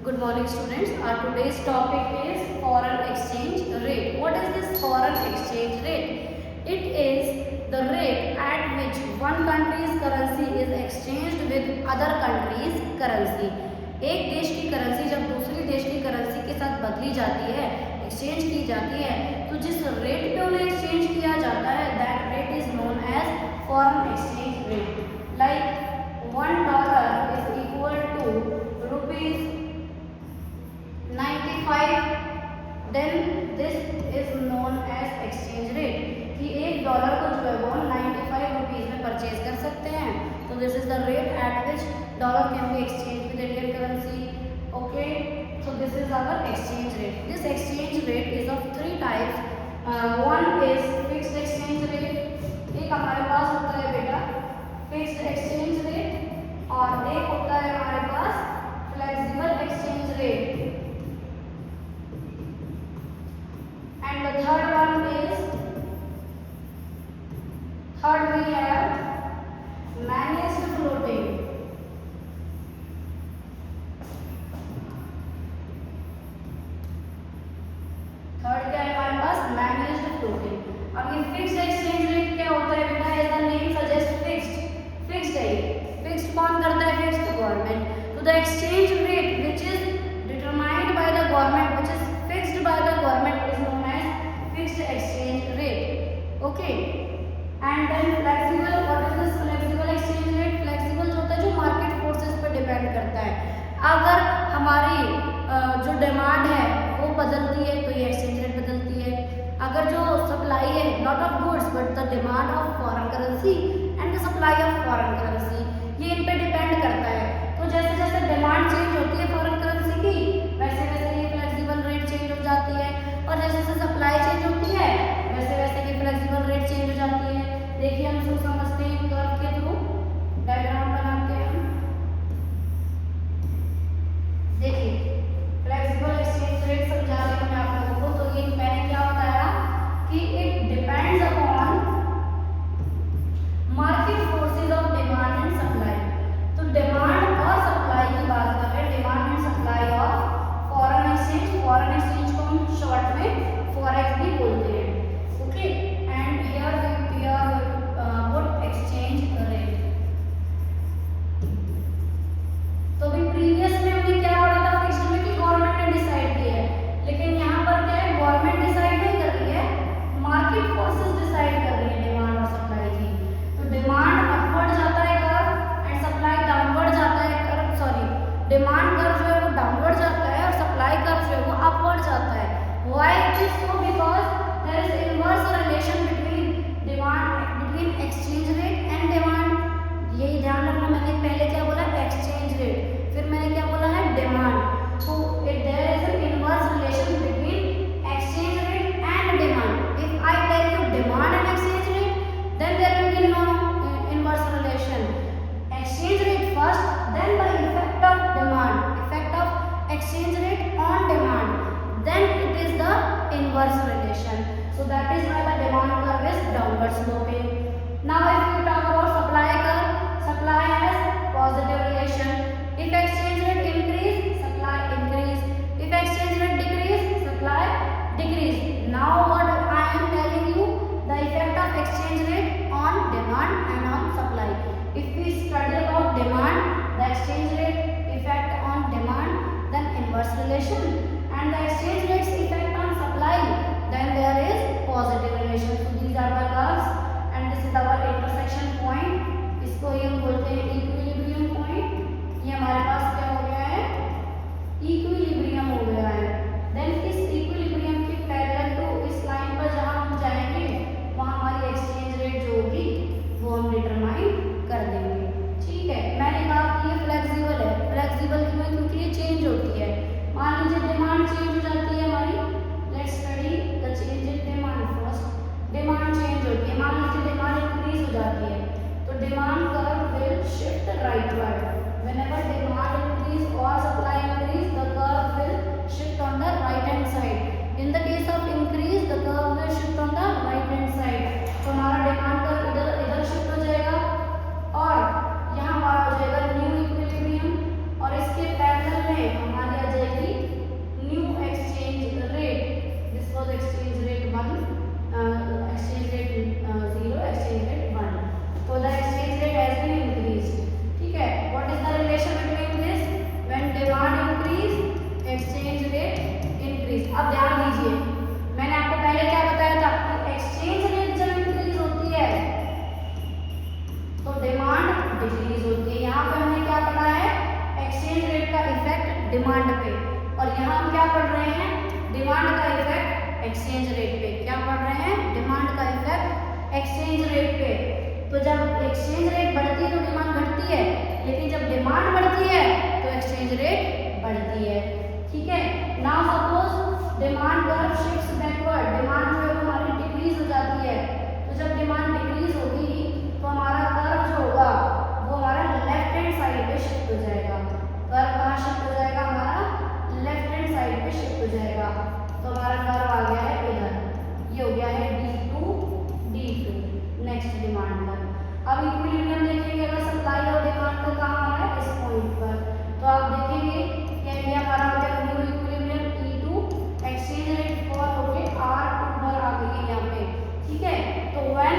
Good morning students. Our today's topic is foreign exchange rate. What is this foreign exchange rate? It is the rate at which one country's currency is exchanged with other country's currency. एक देश की currency जब दूसरी देश की currency के साथ बदली जाती है, एक्सचेंज की जाती है, तो जिस रेट पे उन्हें एक्सचेंज किया जाता है, that rate is known as foreign exchange rate. Like $1 is equal to rupees 95, then this is known as exchange rate. कि $1 को जो है वो 95 रुपीज में परचेज कर सकते हैं. तो this is the rate at which dollar can be exchange with Indian currency. Okay, so this is our exchange rate. This exchange rate is of three types. One is fixed exchange rate. एक हमारे पास होता है बेटा fixed exchange rate और एक होता है हमारे पास flexible exchange rate. And the third one is, third we have managed floating. Third क्या है हमारे पास मैनेज्ड फ्लोटिंग. अब ये फिक्स्ड एक्सचेंज रेट क्या होता है बेटा? As the name suggest fixed है. फिक्स्ड कौन करता है? Fixed government. तो the exchange rate which is determined by the government, which is fixed by the government, is known as fixed exchange rate. Okay, and then flexible. What is this flexible exchange rate? Flexible जो होता है जो market forces पर depend करता है. अगर हमारी जो डिमांड है वो बदलती है तो ये एक्सचेंज रेट बदलती है. अगर जो सप्लाई है, not of goods but the demand of foreign currency and the supply of foreign currency, ये इन पे डिपेंड करता है. तो जैसे जैसे डिमांड चेंज होती है फॉरेन करेंसी की, वैसे वैसे ये फ्लेक्सिबल रेट चेंज हो जाती है. और जैसे जैसे सप्लाई चेंज होती है वैसे वैसे ये फ्लेक्सिबल रेट चेंज हो जाती है. देखिए हम इसको समझते हैं कर्व के थ्रू, डायग्राम बनाते हैं हम. देखिए फ्लेक्सिबल एक्सचेंज रेट समझा रही हूँ मैं आप लोगों को. तो ये मैंने क्या बताया कि it depends upon market forces of demand and supply. तो डिमांड और सप्लाई की बात कर रहे हैं, demand and supply of foreign exchange. Foreign exchange को हम शॉर्ट में फॉरेक्स भी बोलते हैं. Okay, and here we are put exchange rate. तो अभी प्रीवियस में हमने क्या पढ़ा था फिक्स्ड में कि गवर्नमेंट ने डिसाइड किया है, लेकिन यहाँ पर क्या है, गवर्नमेंट डिसाइड नहीं कर रही है, मार्केट फोर्सेस डिसाइड कर रही है डिमांड और सप्लाई की. तो डिमांड अपवर्ड जाता है कर्व एंड सप्लाई डाउनवर्ड जाता है कर्व. सॉरी, डिमांड कर्व जो है वो डाउनवर्ड जाता है और सप्लाई कर्व जो है वो अपवर्ड जाता है. Why it is so? Because there is inverse relation between exchange rate and demand. यही ध्यान रखना, मैंने पहले क्या बोला? एक्सचेंज रेट, फिर मैंने क्या बोला है? डिमांड. तो there is an inverse relation between exchange rate and demand. If I tell you demand and exchange rate, then there will be no inverse relation. Exchange rate first, then the effect of demand, effect of exchange rate on demand, then it is the inverse relation. So that is why the demand curve is downward sloping. Now if we talk about supply curve, supply has positive relation. If exchange rate increase, supply increase. If exchange rate decrease, supply decrease. Now what I am telling you, the effect of exchange rate on demand and on supply. If we study about demand, the exchange rate effect on demand, then inverse relation. And the exchange rate's effect on supply, then there is positive relation. So these are the curves and this is our intersection point. इसको ही हम बोलते हैं equilibrium point. ये हमारे पास क्या हो गया है? इक्विलिब्रियम हो गया है. देन इस इक्विलिब्रियम के पैरेलल टू इस लाइन पर जहाँ हम जाएंगे वहाँ हमारी एक्सचेंज रेट जो होगी वो हम डिटरमाइन कर देंगे. ठीक है, मैंने कहा कि ये फ्लेक्सिबल है. फ्लेक्सिबल क्यों है? क्योंकि ये चेंज होती है. मान लीजिए डिमांड चेंज हो जाती है हमारी. Let's study the change in demand first. Demand change होती है, मान लीजिए डिमांड इंक्रीज हो जाती है, तो demand curve will shift rightward. Whenever demand increase और supply increase, the curve exchange rate बढ़ती है। ठीक है, now suppose demand curve shifts backward, demand जो है हमारी डिक्रीज हो जाती है, तो जब डिमांड डिक्रीज होगी तो हमारा कर्व जो होगा वो हमारा लेफ्ट हैंड साइड पे शिफ्ट हो जाएगा। कर्व कहाँ शिफ्ट हो जाएगा, हमारा लेफ्ट हैंड साइड पे शिफ्ट हो जाएगा। तो हमारा कर्व आ गया है इधर, ये हो गया है D2 D2। Next demand curve, अब इक्विलिब्रियम देखेंगे, अगर सप्लाई और डिमांड का कहाँ आ रहा है, इस पॉइंट पर, तो आप देखेंगे कि ये हमारा हो गया new equilibrium E2, exchange rate fall होके R2 पर आ गई है यहाँ पे। ठीक है, तो when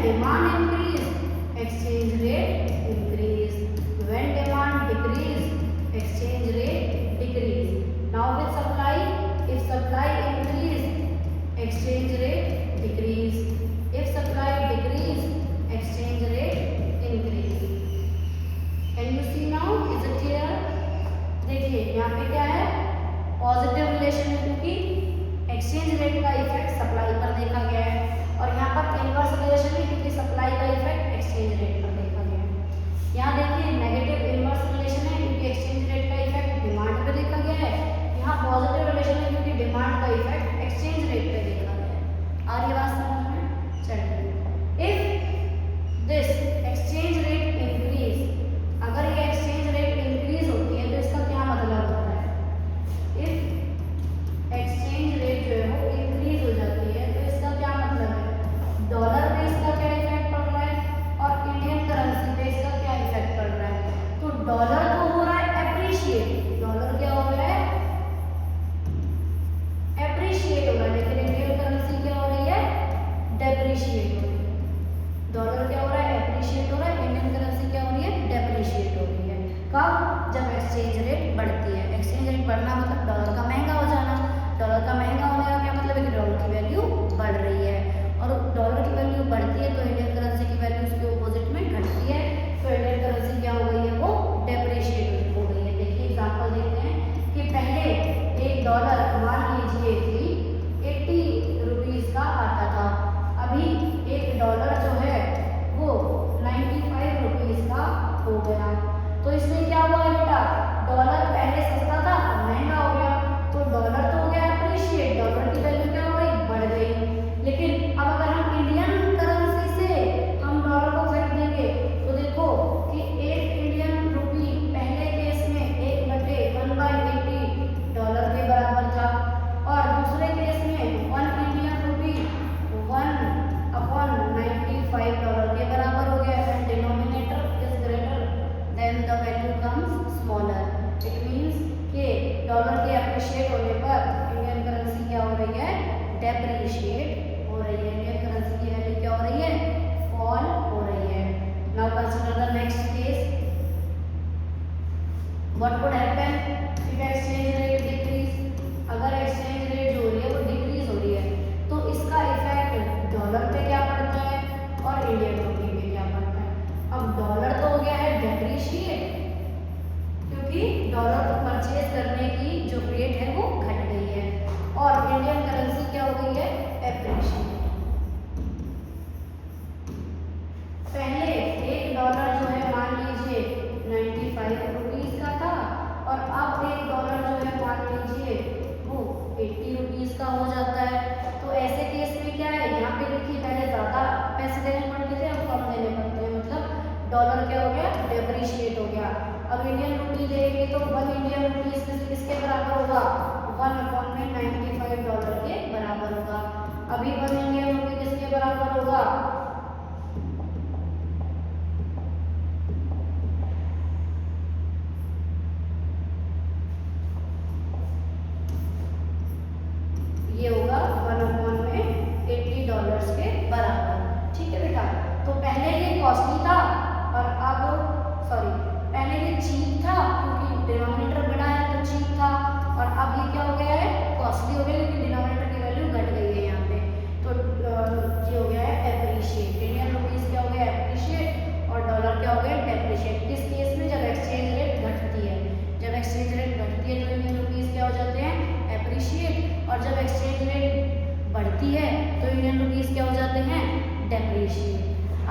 demand increase, exchange rate increase. When demand decrease, exchange rate decrease. Now with supply, if supply increase, exchange rate decrease. If supply decrease, exchange rate increase. Can you see now? Is it clear? देखिए यहाँ पे क्या है, positive relation है क्योंकि exchange rate का effect supply पर देखा गया है, और यहाँ पर इनवर्स रिलेशन है क्योंकि सप्लाई का इफेक्ट एक्सचेंज रेट पर देखा गया है। यहाँ देखिए नेगेटिव इनवर्स रिलेशन है क्योंकि एक्सचेंज रेट का इफेक्ट डिमांड पे देखा गया है। यहाँ पॉजिटिव रिलेशन है क्योंकि डिमांड का इफेक्ट एक्सचेंज रेट पे देखा गया है। आ रही बात समझ में? चलिए, if this exchange rate increase, अगर ये एक्सचेंज रेट इंक्रीज होती है तो इसका क्या मतलब होता है? इफ एक्सचेंज रेट जो है वो इंक्रीज हो जाती है तो इसका क्या मतलब है? डॉलर पे इसका क्या इफेक्ट पड़ रहा है और इंडियन करेंसी पे इसका क्या इफेक्ट पड़ रहा है? तो डॉलर तो हो रहा है एप्रिशिएट, डॉलर क्या हो रहा है? एप्रिशिएट हो रहा है, लेकिन इंडियन करेंसी क्या हो रही है? डेप्रिशिएट हो रही है। डॉलर क्या हो रहा है? एप्रिशिएट हो रहा है, इंडियन करेंसी क्या हो रही है? डेप्रिशिएट हो रही है। कब? जब एक्सचेंज रेट बढ़ती है। एक्सचेंज रेट बढ़ना मतलब डॉलर का महंगा हो जाना। डॉलर का महंगा होने का क्या मतलब है कि डॉलर की वैल्यू बढ़ रही है, और डॉलर की वैल्यू बढ़ती है तो इंडियन करेंसी की वैल्यू उसके ऑपोजिट में घटती है, तो इंडियन करेंसी क्या हो गई है? वो डेप्रिशिएट हो गई है। देखिए एग्जांपल देखते हैं कि पहले एक डॉलर मान लीजिए कि 80 रुपीज़ का आता था, अभी एक डॉलर जो है वो 95 रुपीज़ का हो गया। तो इसमें क्या हुआ है बेटा? डॉलर पहले सस्ता था, महंगा हो गया, तो डॉलर तो हो गया एप्रिशिएट, डॉलर की वैल्यू क्या हो गई? बढ़ गई। लेकिन अब अगर हम इंडियन करेंसी से हम डॉलर को खरीदेंगे तो देखो कि एक इंडियन रुपी पहले केस में 1/80 डॉलर के बराबर था, और दूसरे केस में 1 इंडियन रुपी 1/95 डॉलर के बराबर हो गया। And denominator is greater than the value comes smaller. It means कि डॉलर के अप्रिशिएट होने पर इंडियन करेंसी क्या हो रही है? डेप्रिशिएट हो रही है। इंडियन करेंसी की वैल्यू क्या हो रही है? फॉल हो रही है। Now consider the next case. What would happen if exchange rate decrease? अगर एक्सचेंज रेट जो हो रही है वो डिक्रीज हो रही है तो इसका इफेक्ट डॉलर पे क्या पड़ता है और इंडियन रुपी पे क्या पड़ता है? अब डॉलर तो हो गया है डेप्रिशिएट क्योंकि डॉलर परचेज करने की जो रेट है वो घट गई है, और इंडियन करेंसी क्या हो गई है? एप्रिशिएट। पहले एक डॉलर जो है मान लीजिए 95 रुपीज़ का था, और अब एक डॉलर जो है मान लीजिए वो 80 रुपीज़ का हो जाता है। तो ऐसे केस में क्या है? यहाँ पे देखिए पहले ज़्यादा पैसे देने पड़ते थे, अब कम देने पड़ते हैं, मतलब डॉलर क्या हो गया? डेप्रिशिएट हो गया। अब इंडियन रुपी देंगे तो 1 इंडियन रुपी किसके बराबर होगा? 1/95 डॉलर के बराबर होगा। अभी 1 इंडियन रुपी किसके बराबर होगा? ये होगा 1/80 डॉलर्स के बराबर। ठीक है बेटा, तो पहले ये कॉस्टली था और अब पहले ये चीप था क्योंकि डिनोमिनेटर बड़ा है तो चीप था, और अब ये क्या हो गया है? कॉस्टली हो गया क्योंकि डिनोमिनेटर की वैल्यू घट गई है यहाँ पे। तो ये हो गया है एप्रिशिएट। इंडियन रुपीज़ क्या हो गया? एप्रिशिएट, और डॉलर क्या हो गया? डेप्रिशिएट। किस केस में? जब एक्सचेंज रेट घटती है। जब एक्सचेंज रेट घटती है तो इंडियन रुपीज़ क्या हो जाते हैं? एप्रिशिएट, और जब एक्सचेंज रेट बढ़ती है तो इंडियन रुपीज़ क्या हो जाते हैं? डेप्रिशिएट।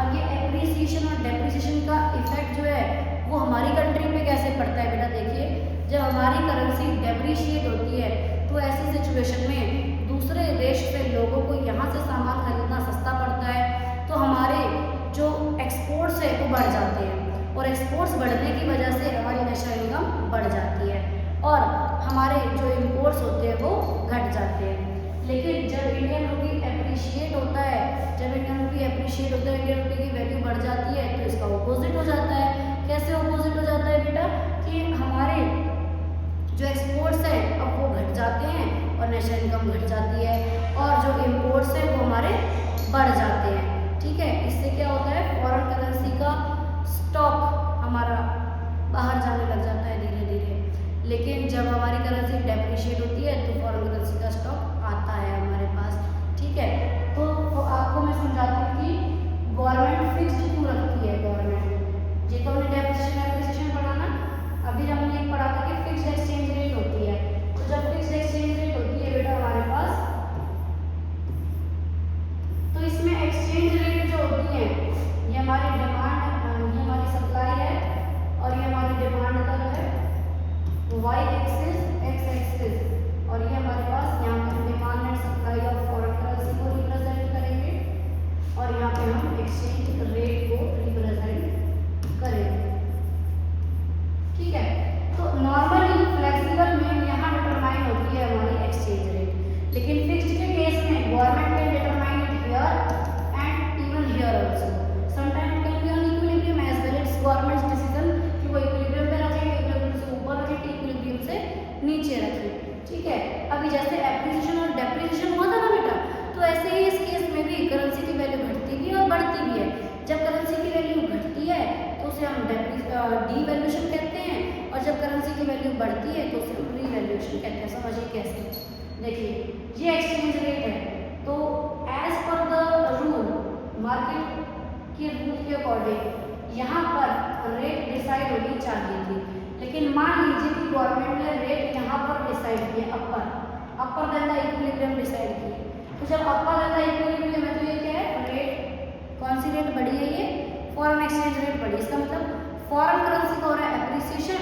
अब ये एप्रिसिएशन और डेप्रिसिएशन का इफेक्ट जो है वो हमारी कंट्री पे कैसे पड़ता है बेटा? देखिए, जब हमारी करेंसी डेप्रिशिएट होती है तो ऐसी सिचुएशन में दूसरे देश से लोगों को यहाँ से सामान खरीदना सस्ता पड़ता है, तो हमारे जो एक्सपोर्ट्स है वो बढ़ जाते हैं, और एक्सपोर्ट्स बढ़ने की वजह से हमारी नेशनल इनकम बढ़ जाती है, और हमारे जो इम्पोर्ट्स होते हैं वो घट जाते हैं। लेकिन जब इंडियन रुपी एप्रिशिएट होता है, इंडियन रुपी की वैल्यू बढ़ जाती है तो इसका ऑपोजिट हो जाता है। कैसे ऑपोजिट हो जाता है बेटा? कि हमारे जो एक्सपोर्ट्स है अब वो घट जाते हैं और नेशनल इनकम घट जाती है, और जो इम्पोर्ट्स है वो हमारे बढ़ जाते हैं। ठीक है, इस इससे क्या होता है, फॉरेन करेंसी का स्टॉक हमारा बाहर जाने लग जाता है धीरे धीरे। लेकिन जब हमारी करेंसी डेप्रिशिएट होती है तो फॉरेन करेंसी का स्टॉक आता है हमारे पास, ठीक है। तो आपको मैं समझाती हूँ कि गवर्नमेंट फिक्स्ड क्यों रखती है। गवर्नमेंट जी को हमने डेप्रिसिएशन एप्रिसिएशन पढ़ा ना, अभी हमने एक पढ़ा था कि फिक्स्ड एक्सचेंज रेट होती है। तो जब फिक्स्ड एक्सचेंज रेट होती है बेटा हमारे पास, तो इसमें एक्सचेंज रेट जो होती है ये हमारी डिमांड, ये हमारी सप्लाई है और ये हमारी डिमांड कर्व है, y एक्सिस x एक्सिस, और ये हमारे पास यहाँ पे demand and supply of foreign currency को रिप्रेजेंट करेंगे और यहाँ पे हम एक्सचेंज रेट को रिप्रेजेंट करेंगे, ठीक है। तो नॉर्मली फ्लेक्सिबल में यहाँ डिटरमाइन होती है हमारी एक्सचेंज रेट, लेकिन फिक्स्ड के केस में government can determine it here and even here also. Sometime can be on equilibrium as well, it's government's decision कि वो इक्विलिब्रियम पे रखें, इक्विलिब्रियम से ऊपर रखें, इक्विलिब्रियम से नीचे रखें, ठीक है। अभी जैसे एप्रिसिएशन और डेप्रिसिएशन हुआ था ना बेटा, तो ऐसे ही इस केस में भी करेंसी की वैल्यू घटती भी है और बढ़ती भी है। जब करेंसी की वैल्यू घटती है तो उसे हम डीवैल्यूएशन कहते हैं, और जब करेंसी की वैल्यू बढ़ती है तो उसे हम रीवैल्यूएशन कहते हैं। समझिए कैसे, देखिए ये एक्सचेंज रेट है, तो as per the rule, market के रूल के अकॉर्डिंग यहाँ पर रेट डिसाइड होनी चाहिए थी, लेकिन मान लीजिए कि गवर्नमेंट ने रेट यहाँ पर डिसाइड किया अपर देन द इक्विलिब्रियम डिसाइड किए। तो जब अपर देन द इक्विलिब्रियम है तो ये क्या है, रेट कौन सी रेट बढ़ी है, ये फॉरेन एक्सचेंज रेट बढ़ी। इसका मतलब फॉरेन करेंसी का हो रहा है एप्रिसिएशन,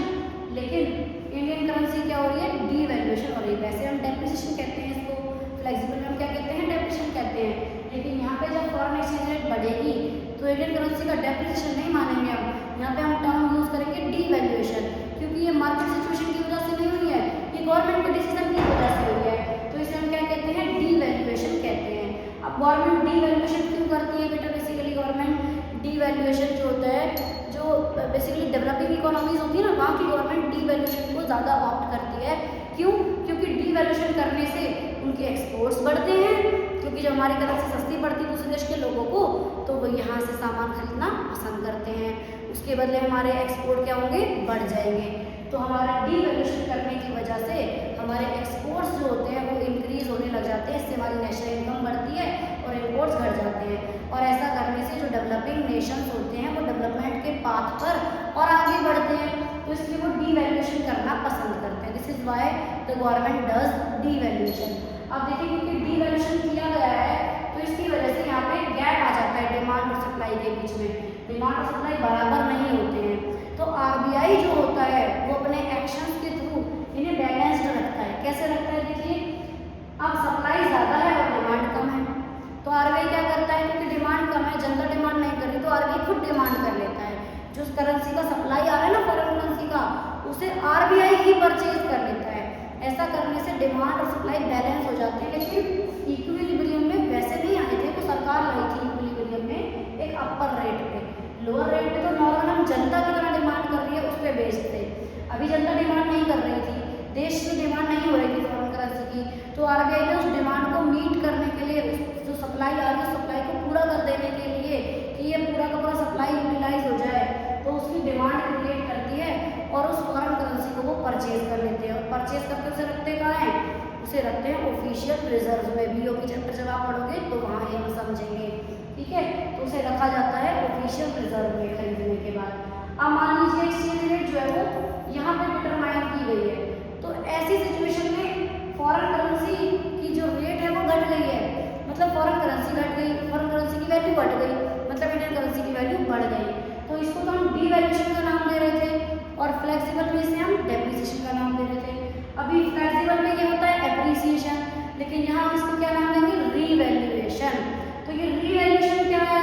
लेकिन इंडियन करेंसी क्या हो रही है, डीवैल्यूएशन हो रही है। वैसे हम डेप्रिसिएशन कहते हैं इसको, फ्लेक्सिबल में हम क्या कहते हैं, डेप्रिसिएशन कहते हैं। लेकिन यहाँ पे जब फॉरेन एक्सचेंज रेट बढ़ेगी तो इंडियन करेंसी का डेप्रिसिएशन नहीं मानेंगे हम, यहाँ पे हम टर्म यूज करेंगे डीवैल्यूएशन, क्योंकि ये मार्केट सिचुएशन की वजह से नहीं हुई है, ये गवर्नमेंट के डिसीजन की वजह से हुई है। तो इसे हम क्या कहते हैं, डीवैल्यूएशन कहते हैं। अब गवर्नमेंट डीवैल्यूएशन क्यों करती है बेटा, बेसिकली गवर्नमेंट डीवैल्यूएशन जो होता है, जो बेसिकली डेवलपिंग इकोनॉमीज होती है ना, वहाँ की गवर्नमेंट डीवैल्यूएशन को ज़्यादा ऑप्ट करती है। क्यों? क्योंकि डीवैल्यूएशन करने से उनके एक्सपोर्ट्स बढ़ते हैं, क्योंकि जब हमारी करेंसी सस्ती पड़ती है दूसरे देश के लोगों को तो वो यहाँ से सामान खरीदना पसंद करते हैं, उसके बदले हमारे एक्सपोर्ट क्या होंगे, बढ़ जाएंगे। तो हमारा डीवैल्यूएशन करने की वजह से हमारे एक्सपोर्ट्स जो होते हैं वो इंक्रीज होने लग जाते हैं, इससे हमारी नेशनल इनकम बढ़ती है और इंपोर्ट्स घट जाते हैं। और ऐसा करने से जो डेवलपिंग नेशंस होते हैं वो डेवलपमेंट के पाथ पर और आगे बढ़ते हैं, तो इसलिए वो डीवैल्यूएशन करना पसंद करते हैं। This is why the government does devaluation. अब देखिए क्योंकि डीवैल्यूएशन किया गया है तो इसकी वजह से यहाँ पे गैप आ जाता है डिमांड और सप्लाई के बीच में, डिमांड और सप्लाई बराबर नहीं होते हैं। तो आरबीआई जो होता है वो अपने एक्शंस के थ्रू इन्हें बैलेंस्ड रखता है। कैसे रखता है, देखिए अब सप्लाई ज़्यादा है और डिमांड कम है, तो आरबीआई क्या करता है, क्योंकि डिमांड कम है, जनता डिमांड नहीं कर रही, तो आरबीआई खुद डिमांड कर लेता है। जो करेंसी का सप्लाई आ रहा है ना फॉरेन करेंसी का, उसे आरबीआई ही परचेज कर लेता है। ऐसा करने से डिमांड और सप्लाई बैलेंस हो जाते हैं। लेकिन इक्विलिब्रियम में वैसे नहीं आए थे, तो सरकार लाई थी इक्विलिब्रियम में एक अपर रेट पे, लोअर रेट पे तो नॉर्मल हम जनता की तरह डिमांड कर रही है उस पर बेचते। अभी जनता डिमांड नहीं कर रही थी, देश की डिमांड नहीं हो रही थी फॉरेन करेंसी की, तो आरबीआई ने उस डिमांड को मीट करने के लिए, उस जो सप्लाई आ रही है सप्लाई को पूरा कर देने के लिए कि ये पूरा का पूरा सप्लाई यूटिलाइज हो जाए, तो उसकी डिमांड क्रिएट करती है और उस फॉरेन करेंसी को वो परचेज कर लेते हैं। और परचेज करके उसे रखते कहाँ हैं, उसे रखते हैं ऑफिशियल रिजर्व में। बीओ की चैप्टर जब आप पढ़ोगे तो वहाँ ये हम समझेंगे, ठीक है। तो उसे रखा जाता है ऑफिशियल रिजर्व में खरीदने के बाद। अब मान लीजिए एक्सचेंज रेट जो है वो यहाँ पे डिटरमाइन की गई है, तो ऐसी सिचुएशन में फॉरेन करेंसी की जो रेट है वो घट गई है, मतलब फॉरेन करेंसी घट गई, फॉरेन करेंसी की वैल्यू घट गई, मतलब इंडियन करेंसी की वैल्यू बढ़ गई। तो इसको तो हम डीवैल्यूएशन का नाम दे रहे थे और फ्लेक्सिबल में इसे हम डेप्रिसिएशन का नाम दे रहे थे। अभी फ्लेक्सिबल में ये होता है एप्रिसिएशन, लेकिन यहाँ हम इसको क्या नाम देंगे, रीवैल्यूएशन। तो ये रीवैल्यूएशन क्या है,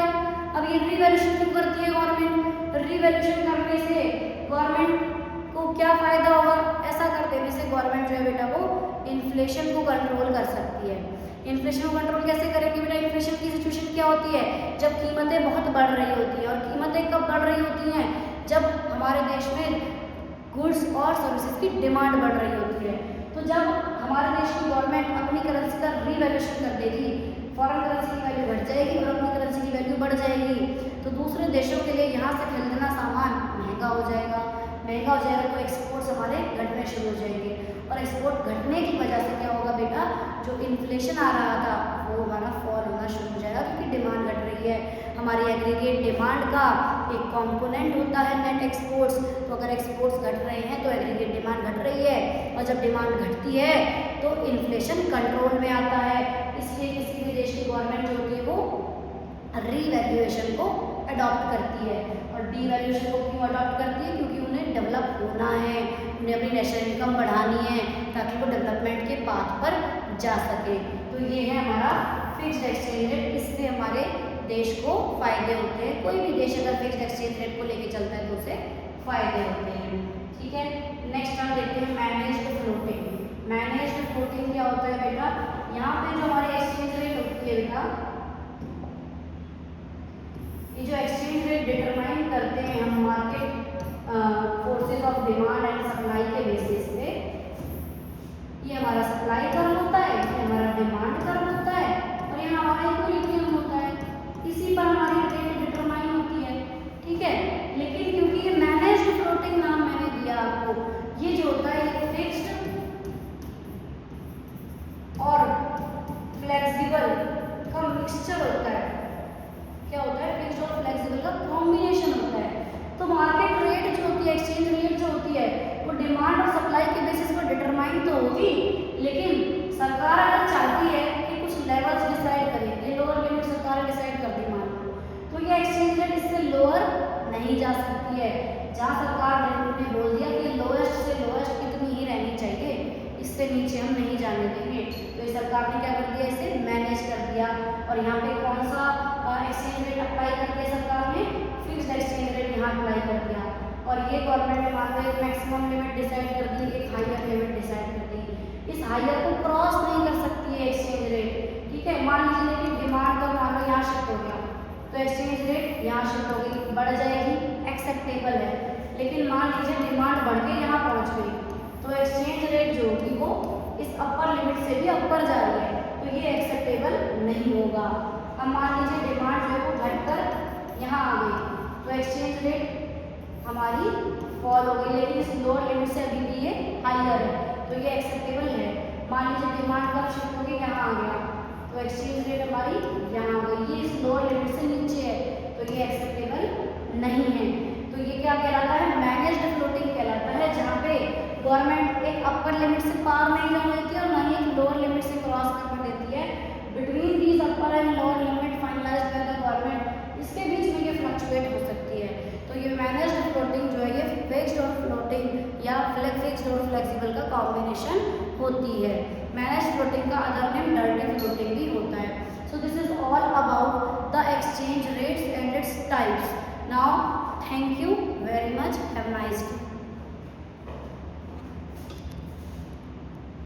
अब ये रीवैल्यूएशन क्यों करती है गवर्नमेंट, रीवैल्यूएशन करने से गवर्नमेंट को क्या फायदा होगा, ऐसा कर देने से गवर्नमेंट जो है बेटा वो इन्फ्लेशन को कंट्रोल कर सकती है। इन्फ्लेशन को कंट्रोल कैसे करेगी बेटा, इन्फ्लेशन की सिचुएशन क्या होती है, जब कीमतें बहुत बढ़ रही होती हैं, और कीमतें कब बढ़ रही होती हैं, जब हमारे देश में गुड्स और सर्विसेज की डिमांड बढ़ रही होती है। तो जब हमारे देश की गवर्नमेंट अपनी करेंसी का रीवैल्यूएशन कर देगी, फॉरेन करेंसी की वैल्यू घट जाएगी और अपनी करेंसी की वैल्यू बढ़ जाएगी, तो दूसरे देशों के लिए यहाँ से खरीदना सामान महंगा हो जाएगा। महंगा हो जाएगा तो एक्सपोर्ट्स हमारे घटने शुरू हो जाएंगे, और एक्सपोर्ट घटने की वजह से क्या होगा बेटा, जो इन्फ्लेशन आ रहा था वो हमारा फॉल होना शुरू हो जाएगा, क्योंकि डिमांड घट रही है। हमारी एग्रीगेट डिमांड का एक कंपोनेंट होता है नेट एक्सपोर्ट्स, तो अगर एक्सपोर्ट्स घट रहे हैं तो एग्रीगेट डिमांड घट रही है, और जब डिमांड घटती है तो इन्फ्लेशन कंट्रोल में आता है। इसलिए किसी भी देश की गवर्नमेंट जो होती है वो रीवैल्यूएशन को अडॉप्ट करती है। और डीवैल्यूएशन को क्यों अडॉप्ट करती है, क्योंकि उन्हें डेवलप होना है, उन्हें अपनी नेशनल इनकम बढ़ानी है ताकि वो डेवलपमेंट के पाथ पर जा सके। तो ये है हमारा फिक्स्ड एक्सचेंज रेट, इससे हमारे देश को फायदे होते हैं। कोई भी देश अगर फिक्स्ड एक्सचेंज रेट को लेके चलता है तो उसे फायदे होते हैं। ठीक है, नेक्स्ट हम देखते हैं मैनेज्ड फ्लोटिंग। मैनेज्ड फ्लोटिंग क्या होता है बेटा, यहाँ पे जो हमारी एक्सचेंज रेट होती है बेटा, ये जो एक्सचेंज रेट डिटरमाइन करते हैं हम market forces of demand and supply के बेसिस पे, ये हमारा सप्लाई कर्व होता है, ये हमारा डिमांड कर्व होता है, और ये हमारा इक्विलिब्रियम होता है। इसी पर हमारी रेट डिटरमाइन होती है। ठीक है, लेकिन क्योंकि ये मैनेज्ड फ्लोटिंग नाम मैंने दिया आपको, ये जो होता है ये फिक्स्ड और फ्लेक्सिबल का मिक्सचर होता है। क्या होता है, फिक्स्ड और फ्लेक्सिबल का कॉम्बिनेशन होता है। तो मार्केट रेट जो होती है, एक्सचेंज रेट जो होती है, वो डिमांड और सप्लाई के बेसिस पर डिटरमाइन तो होगी, लेकिन सरकार अगर चाहती है कि कुछ लेवल्स डिसाइड करें, ये लोअर लिमिट सरकार डिसाइड कर दी मान लो, तो ये एक्सचेंज रेट इससे लोअर नहीं जा सकती है। जहाँ सरकार ने बोल दिया कि लोएस्ट से लोएस्ट कितनी ही रहनी चाहिए, इससे नीचे हम नहीं जाने देंगे, तो ये सरकार ने क्या कर दिया, इसे मैनेज कर दिया। और यहाँ पे कौन सा एक्सचेंज रेट अप्लाई कर दिया सरकार ने, फिक्स्ड एक्सचेंज रेट यहाँ अप्लाई कर दिया। और ये गवर्नमेंट ने मान लो एक मैक्सिमम लिमिट डिसाइड कर दी, एक हायर लिमिट डिसाइड कर दी। इस हायर को क्रॉस नहीं कर सकती है एक्सचेंज रेट। ठीक है, मान लीजिए कि डिमांड का मान लो यहाँ शिफ्ट हो गया, तो एक्सचेंज रेट यहाँ शिफ्ट हो गई, बढ़ जाएगी, एक्सेप्टेबल है। लेकिन मान लीजिए डिमांड बढ़ के यहाँ पहुँच गई, तो एक्सचेंज रेट जो होगी वो इस अपर लिमिट से भी ऊपर जा रही है, तो ये एक्सेप्टेबल नहीं होगा। अब मान लीजिए डिमांड जो है वो घटकर यहाँ आ गई, तो एक्सचेंज रेट हमारी फॉल हो गई, लेकिन इस लोअर लिमिट से अभी भी ये हायर है, तो ये एक्सेप्टेबल है। मान लीजिए डिमांड कब शिफ्ट हो गई, यहाँ आ गया, तो एक्सचेंज रेट हमारी यहाँ आ गई, ये इस लोअर लिमिट से नीचे है, तो ये एक्सेप्टेबल नहीं है। तो ये क्या कहलाता है, मैनेज्ड फ्लोटिंग कहलाता है, जहाँ पे गवर्नमेंट एक अपर लिमिट से पार नहीं जाने देती है और ना ही एक लोअर लिमिट से क्रॉस करने देती है। Between these upper and lower limit finalised bye the government, इसके बीच में ये फ्लक्चुएट हो सकती है। तो ये मैनेज्ड फ्लोटिंग जो है ये फिक्स्ड और फ्लोटिंग या फिक्स्ड और फ्लेक्सिबल का कॉम्बिनेशन होती है। मैनेज्ड फ्लोटिंग का अदर नेम डर्टी फ्लोटिंग भी होता है। So this is all about the exchange rates and its types. Now thank you very much, have nice day.